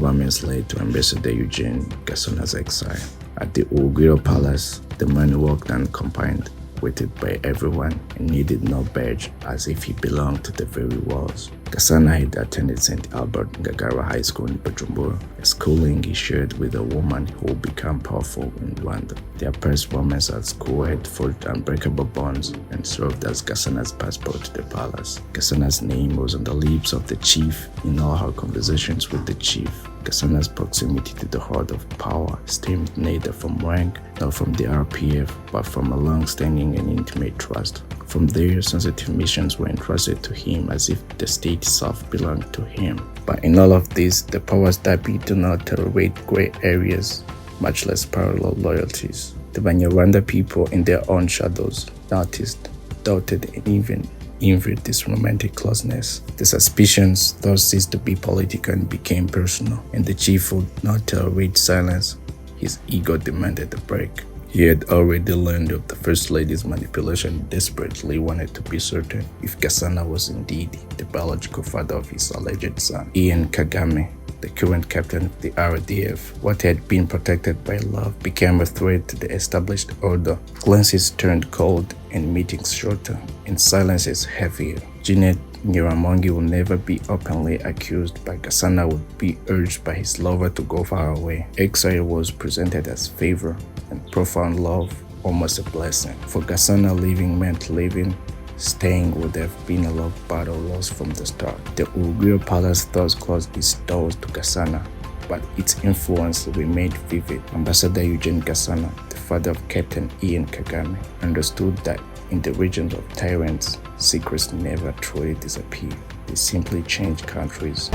bombings led to Ambassador Eugene Gasana's exile. At the Ugiro Palace, the man walked unaccompanied, waited by everyone, and needed no badge, as if he belonged to the very walls. Gasana had attended St. Albert Ngagara High School in Bujumbura, a schooling he shared with a woman who would become powerful in Rwanda. Their first moments at school had forged unbreakable bonds and served as Gasana's passport to the palace. Gasana's name was on the lips of the chief in all her conversations with the chief. Gasana's proximity to the heart of power stemmed neither from rank nor from the RPF, but from a long-standing and intimate trust. From there, sensitive missions were entrusted to him as if the state itself belonged to him. But in all of this, the powers that be do not tolerate gray areas, much less parallel loyalties. The Banyarwanda people in their own shadows noticed, doubted, and even envied this romantic closeness. The suspicions thus ceased to be political and became personal, and the chief would not tolerate silence. His ego demanded a break. He had already learned of the First Lady's manipulation and desperately wanted to be certain if Gasana was indeed the biological father of his alleged son, Ian Kagame, the current captain of the RDF. What had been protected by love became a threat to the established order. Glances turned cold and meetings shorter, and silences heavier. Janet Nyiramongi will never be openly accused, but Gasana would be urged by his lover to go far away. Exile was presented as favor, and profound love almost a blessing. For Gasana, living meant living. Staying would have been a love battle lost from the start. The Ugiro Palace thus closed its doors to Gasana, but its influence remained vivid. Ambassador Eugene Gasana, the father of Captain Ian Kagame, understood that in the regions of tyrants, secrets never truly disappear. They simply change countries.